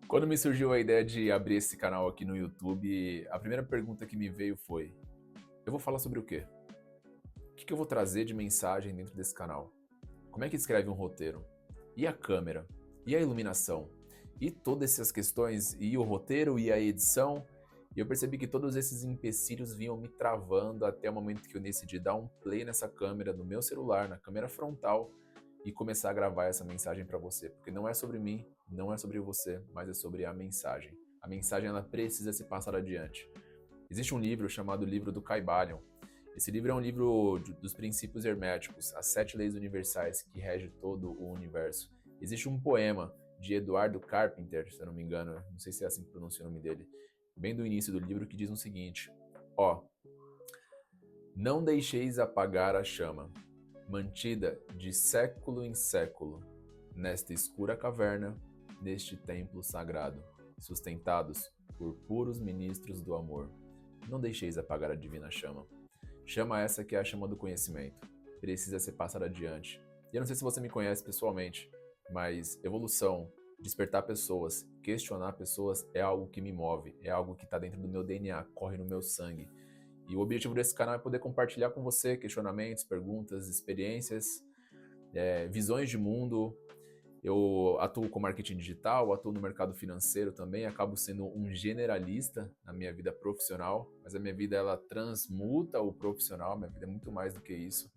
Quando me surgiu a ideia de abrir esse canal aqui no YouTube, a primeira pergunta que me veio foi: eu vou falar sobre o quê? O que eu vou trazer de mensagem dentro desse canal? Como é que escreve um roteiro? E a câmera? E a iluminação? E todas essas questões, e o roteiro e a edição? E eu percebi que todos esses empecilhos vinham me travando até o momento que eu decidi dar um play nessa câmera do meu celular, na câmera frontal, e começar a gravar essa mensagem para você, porque não é sobre mim, não é sobre você, mas é sobre a mensagem. A mensagem ela precisa ser passada adiante. Existe um livro chamado Livro do Kybalion. Esse livro é um livro dos princípios herméticos, as 7 leis universais que regem todo o universo. Existe um poema de Eduardo Carpenter, se eu não me engano, não sei se é assim que pronuncia o nome dele, bem do início do livro, que diz o seguinte: ó, não deixeis apagar a chama, mantida de século em século, nesta escura caverna, neste templo sagrado, sustentados por puros ministros do amor. Não deixeis apagar a divina chama. Chama essa que é a chama do conhecimento. Precisa ser passada adiante. E eu não sei se você me conhece pessoalmente, mas evolução, despertar pessoas, questionar pessoas é algo que me move, é algo que está dentro do meu DNA, corre no meu sangue. E o objetivo desse canal é poder compartilhar com você questionamentos, perguntas, experiências, visões de mundo. Eu atuo com marketing digital, atuo no mercado financeiro também, acabo sendo um generalista na minha vida profissional, mas a minha vida ela transmuta o profissional, minha vida é muito mais do que isso.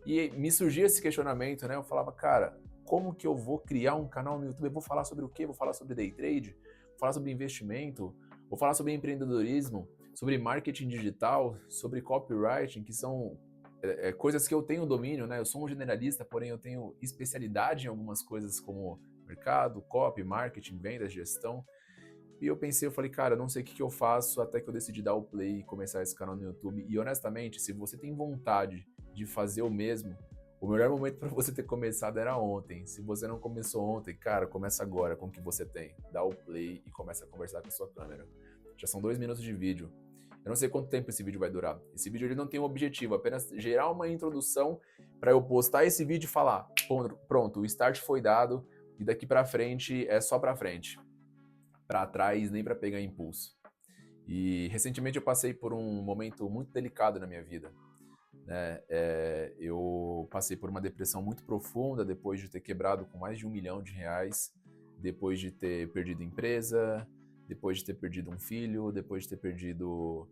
E me surgia esse questionamento, né? Eu falava, cara, como que eu vou criar um canal no YouTube? Eu vou falar sobre o quê? Vou falar sobre day trade? Vou falar sobre investimento? Vou falar sobre empreendedorismo? Sobre marketing digital? Sobre copywriting, que são coisas que eu tenho domínio, né? Eu sou um generalista, porém eu tenho especialidade em algumas coisas como mercado, copy, marketing, vendas, gestão. E eu pensei, eu falei, cara, eu não sei o que eu faço até que eu decidi dar o play e começar esse canal no YouTube. E honestamente, se você tem vontade de fazer o mesmo, o melhor momento para você ter começado era ontem. Se você não começou ontem, cara, começa agora com o que você tem. Dá o play e começa a conversar com a sua câmera. Já são 2 minutos de vídeo. Eu não sei quanto tempo esse vídeo vai durar. Esse vídeo ele não tem um objetivo, apenas gerar uma introdução para eu postar esse vídeo e falar, pronto, o start foi dado e daqui para frente é só para frente, para trás nem para pegar impulso. E recentemente eu passei por um momento muito delicado na minha vida, né? Eu passei por uma depressão muito profunda depois de ter quebrado com mais de R$ 1 milhão, depois de ter perdido empresa, depois de ter perdido um filho, depois de ter perdido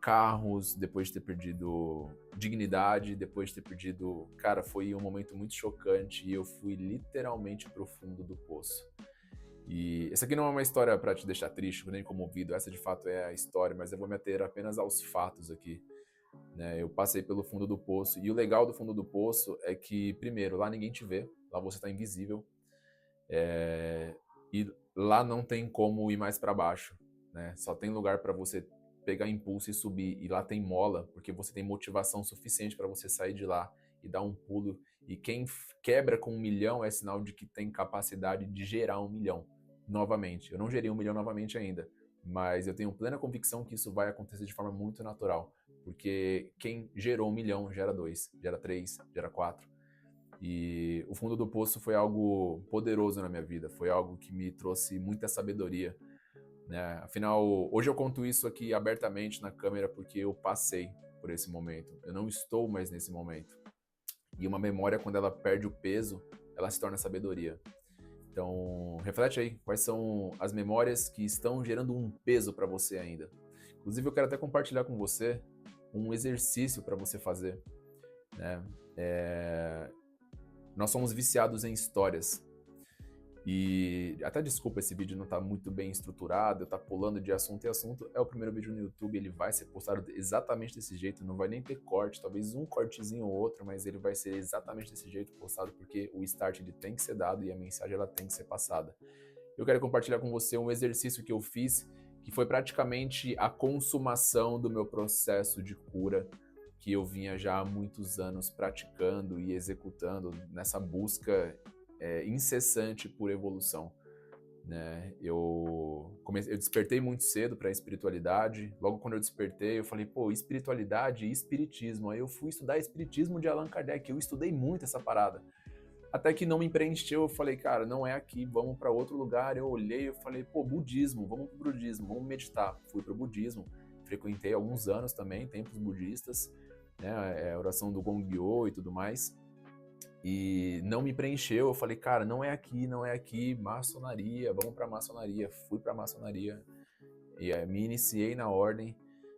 carros, depois de ter perdido dignidade, depois de ter perdido. Cara, foi um momento muito chocante e eu fui literalmente pro fundo do poço. E essa aqui não é uma história para te deixar triste, nem comovido, essa de fato é a história, mas eu vou me ater apenas aos fatos aqui. Né? Eu passei pelo fundo do poço e o legal do fundo do poço é que, primeiro, lá ninguém te vê, lá você está invisível, e lá não tem como ir mais para baixo, né? Só tem lugar para você pegar impulso e subir, e lá tem mola, porque você tem motivação suficiente para você sair de lá e dar um pulo. E quem quebra com 1 milhão é sinal de que tem capacidade de gerar 1 milhão novamente. Eu não gerei 1 milhão novamente ainda, mas eu tenho plena convicção que isso vai acontecer de forma muito natural, porque quem gerou 1 milhão gera dois, gera três, gera quatro. E o fundo do poço foi algo poderoso na minha vida, foi algo que me trouxe muita sabedoria, né? Afinal, hoje eu conto isso aqui abertamente na câmera porque eu passei por esse momento. Eu não estou mais nesse momento. E uma memória, quando ela perde o peso, ela se torna sabedoria. Então, reflete aí, quais são as memórias que estão gerando um peso para você ainda. Inclusive, eu quero até compartilhar com você um exercício para você fazer, né? Nós somos viciados em histórias. E até desculpa, esse vídeo não está muito bem estruturado, eu tá pulando de assunto em assunto. É o primeiro vídeo no YouTube, ele vai ser postado exatamente desse jeito, não vai nem ter corte, talvez um cortezinho ou outro, mas ele vai ser exatamente desse jeito postado, porque o start ele tem que ser dado e a mensagem ela tem que ser passada. Eu quero compartilhar com você um exercício que eu fiz, que foi praticamente a consumação do meu processo de cura, que eu vinha já há muitos anos praticando e executando nessa busca incessante por evolução. Né? Eu despertei muito cedo para a espiritualidade. Logo quando eu despertei, eu falei, pô, espiritualidade e espiritismo. Aí eu fui estudar espiritismo de Allan Kardec. Eu estudei muito essa parada. Até que não me preencheu, eu falei, cara, não é aqui, vamos para outro lugar. Eu olhei, eu falei, pô, budismo, vamos pro budismo, vamos meditar. Fui pro budismo, frequentei alguns anos também, templos budistas, né, a oração do Gongyo e tudo mais. E não me preencheu, eu falei, cara, não é aqui, não é aqui, maçonaria, vamos pra maçonaria. Fui pra maçonaria e me iniciei na ordem,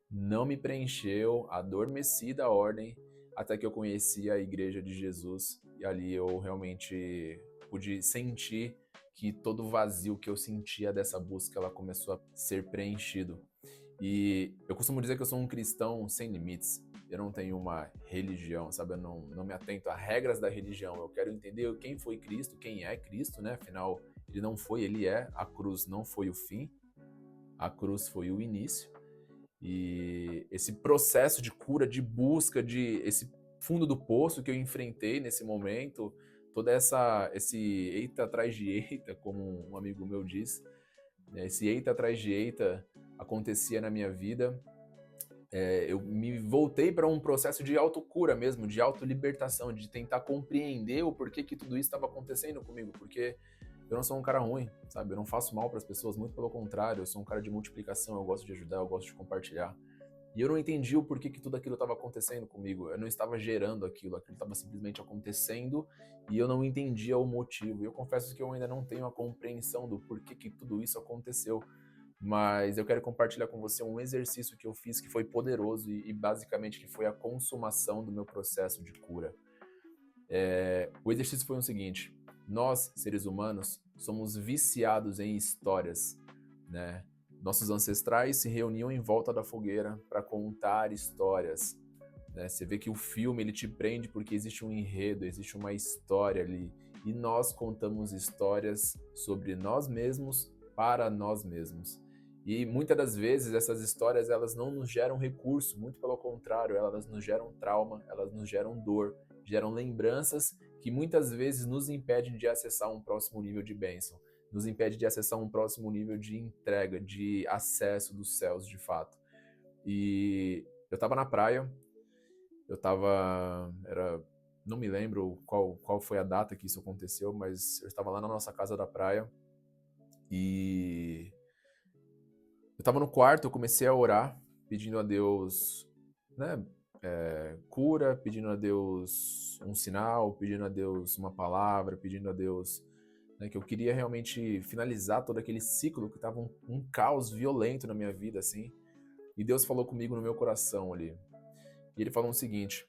não me preencheu, adormeci da ordem, até que eu conheci a Igreja de Jesus e ali eu realmente pude sentir que todo o vazio que eu sentia dessa busca, ela começou a ser preenchido. E eu costumo dizer que eu sou um cristão sem limites. Eu não tenho uma religião, sabe? Eu não me atento a regras da religião. Eu quero entender quem foi Cristo, quem é Cristo, né? Afinal, ele não foi, ele é. A cruz não foi o fim, a cruz foi o início. E esse processo de cura, de busca, de esse fundo do poço que eu enfrentei nesse momento, toda esse eita atrás de eita, como um amigo meu diz, né? Esse eita atrás de eita acontecia na minha vida. Eu me voltei para um processo de autocura mesmo, de autolibertação, de tentar compreender o porquê que tudo isso estava acontecendo comigo, porque eu não sou um cara ruim, sabe? Eu não faço mal para as pessoas, muito pelo contrário, eu sou um cara de multiplicação, eu gosto de ajudar, eu gosto de compartilhar. E eu não entendi o porquê que tudo aquilo estava acontecendo comigo. Eu não estava gerando aquilo estava simplesmente acontecendo e eu não entendia o motivo. E eu confesso que eu ainda não tenho a compreensão do porquê que tudo isso aconteceu. Mas eu quero compartilhar com você um exercício que eu fiz que foi poderoso e basicamente que foi a consumação do meu processo de cura. O exercício foi o seguinte: nós, seres humanos, somos viciados em histórias, né? Nossos ancestrais se reuniam em volta da fogueira para contar histórias, né? Você vê que o filme ele te prende porque existe um enredo, existe uma história ali, e nós contamos histórias sobre nós mesmos para nós mesmos. E muitas das vezes essas histórias elas não nos geram recurso, muito pelo contrário, elas nos geram trauma, elas nos geram dor, geram lembranças que muitas vezes nos impedem de acessar um próximo nível de bênção, nos impede de acessar um próximo nível de entrega, de acesso dos céus de fato. E eu estava na praia, não me lembro qual foi a data que isso aconteceu, mas eu estava lá na nossa casa da praia e eu estava no quarto, eu comecei a orar, pedindo a Deus, né, cura, pedindo a Deus um sinal, pedindo a Deus uma palavra, pedindo a Deus, né, que eu queria realmente finalizar todo aquele ciclo que estava um caos violento na minha vida, assim. E Deus falou comigo no meu coração ali. E ele falou o seguinte: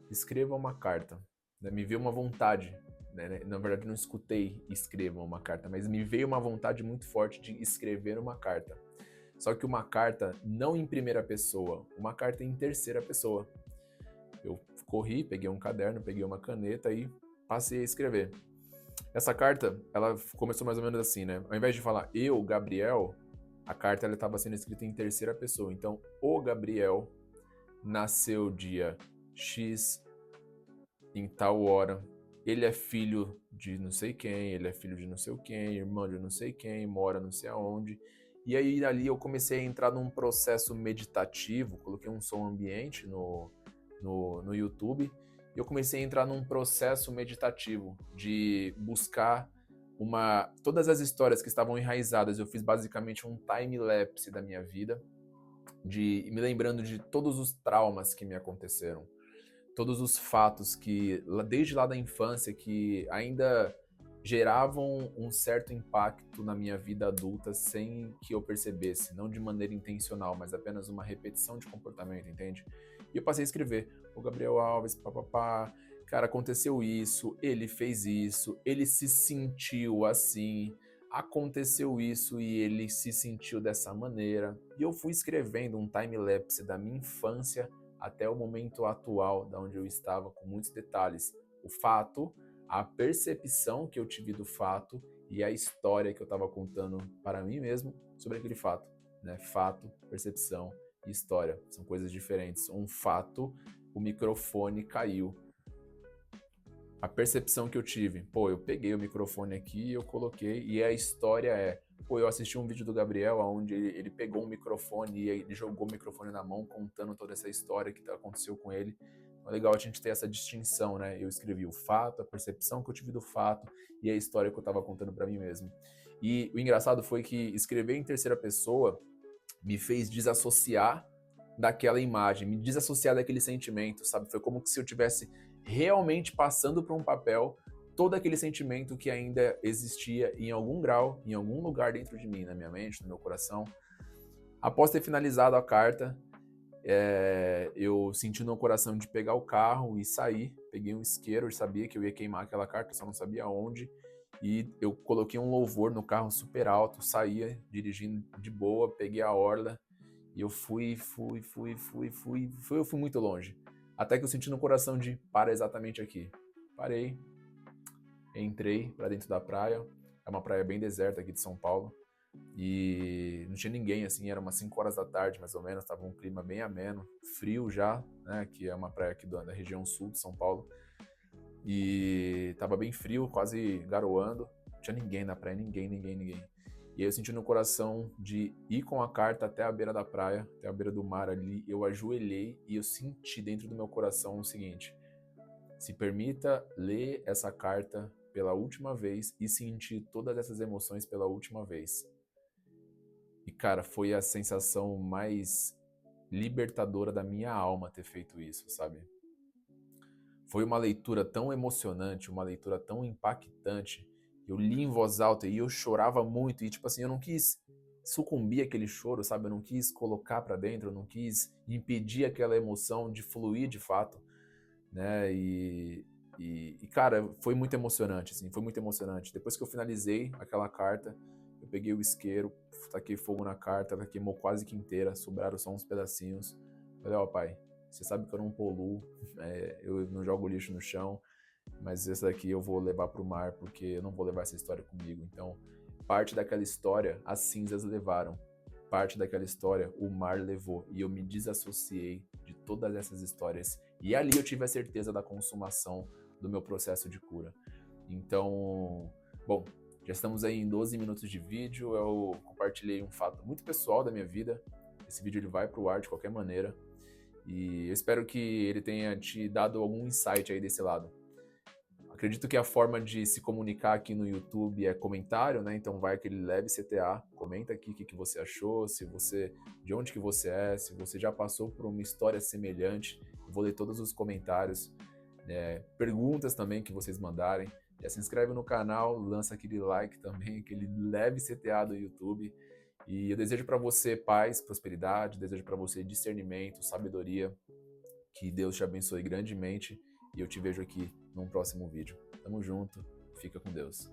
escreva uma carta. Né? Me veio uma vontade, né? Na verdade não escutei escreva uma carta, mas me veio uma vontade muito forte de escrever uma carta. Só que uma carta não em primeira pessoa, uma carta em terceira pessoa. Eu corri, peguei um caderno, peguei uma caneta e passei a escrever. Essa carta, ela começou mais ou menos assim, né? Ao invés de falar eu, Gabriel, a carta estava sendo escrita em terceira pessoa. Então, o Gabriel nasceu dia X, em tal hora. Ele é filho de não sei quem, ele é filho de não sei quem, irmão de não sei quem, mora não sei aonde. E aí ali eu comecei a entrar num processo meditativo, coloquei um som ambiente no YouTube, e eu comecei a entrar num processo meditativo de buscar todas as histórias que estavam enraizadas. Eu fiz basicamente um time-lapse da minha vida, me lembrando de todos os traumas que me aconteceram, todos os fatos que, desde lá da infância, que ainda geravam um certo impacto na minha vida adulta sem que eu percebesse, não de maneira intencional, mas apenas uma repetição de comportamento, entende? E eu passei a escrever: o Gabriel Alves, papapá, cara, aconteceu isso, ele fez isso, ele se sentiu assim, aconteceu isso e ele se sentiu dessa maneira. E eu fui escrevendo um time-lapse da minha infância até o momento atual, da onde eu estava, com muitos detalhes. O fato, a percepção que eu tive do fato e a história que eu estava contando para mim mesmo sobre aquele fato. Né? Fato, percepção e história são coisas diferentes. Um fato, o microfone caiu. A percepção que eu tive, eu peguei o microfone aqui, eu coloquei, e a história eu assisti um vídeo do Gabriel onde ele pegou um microfone e ele jogou o microfone na mão contando toda essa história que aconteceu com ele. É legal a gente ter essa distinção, né? Eu escrevi o fato, a percepção que eu tive do fato e a história que eu estava contando para mim mesmo. E o engraçado foi que escrever em terceira pessoa me fez desassociar daquela imagem, me desassociar daquele sentimento, sabe? Foi como se eu tivesse realmente passando por um papel todo aquele sentimento que ainda existia em algum grau, em algum lugar dentro de mim, na minha mente, no meu coração. Após ter finalizado a carta, eu senti no coração de pegar o carro e sair. Peguei um isqueiro, eu sabia que eu ia queimar aquela carta, só não sabia onde. E eu coloquei um louvor no carro super alto, saía dirigindo de boa, peguei a orla e eu fui muito longe. Até que eu senti no coração de para exatamente aqui. Parei, entrei para dentro da praia. É uma praia bem deserta aqui de São Paulo. E não tinha ninguém, assim, era umas 5 horas da tarde, mais ou menos, tava um clima bem ameno, frio já, né, que é uma praia aqui da região sul de São Paulo, e tava bem frio, quase garoando, não tinha ninguém na praia, ninguém. E aí eu senti no coração de ir com a carta até a beira da praia, até a beira do mar ali, eu ajoelhei e eu senti dentro do meu coração o seguinte: se permita ler essa carta pela última vez e sentir todas essas emoções pela última vez. E, cara, foi a sensação mais libertadora da minha alma ter feito isso, sabe? Foi uma leitura tão emocionante, uma leitura tão impactante. Eu li em voz alta e eu chorava muito. E, tipo assim, eu não quis sucumbir àquele choro, sabe? Eu não quis colocar pra dentro, eu não quis impedir aquela emoção de fluir de fato, né? Cara, foi muito emocionante, assim, foi muito emocionante. Depois que eu finalizei aquela carta, eu peguei o isqueiro, taquei fogo na carta, ela queimou quase que inteira, sobraram só uns pedacinhos. Falei, ó, pai, você sabe que eu não poluo, eu não jogo lixo no chão, mas essa daqui eu vou levar pro mar, porque eu não vou levar essa história comigo. Então, parte daquela história, as cinzas levaram. Parte daquela história, o mar levou. E eu me desassociei de todas essas histórias. E ali eu tive a certeza da consumação do meu processo de cura. Então, bom, já estamos aí em 12 minutos de vídeo. Eu compartilhei um fato muito pessoal da minha vida. Esse vídeo ele vai pro ar de qualquer maneira. E eu espero que ele tenha te dado algum insight aí desse lado. Acredito que a forma de se comunicar aqui no YouTube é comentário, né? Então vai aquele leve CTA, comenta aqui o que você achou, de onde que você é, se você já passou por uma história semelhante. Eu vou ler todos os comentários, perguntas também que vocês mandarem. Já se inscreve no canal, lança aquele like também, aquele leve CTA do YouTube. E eu desejo para você paz, prosperidade, desejo para você discernimento, sabedoria. Que Deus te abençoe grandemente e eu te vejo aqui num próximo vídeo. Tamo junto, fica com Deus.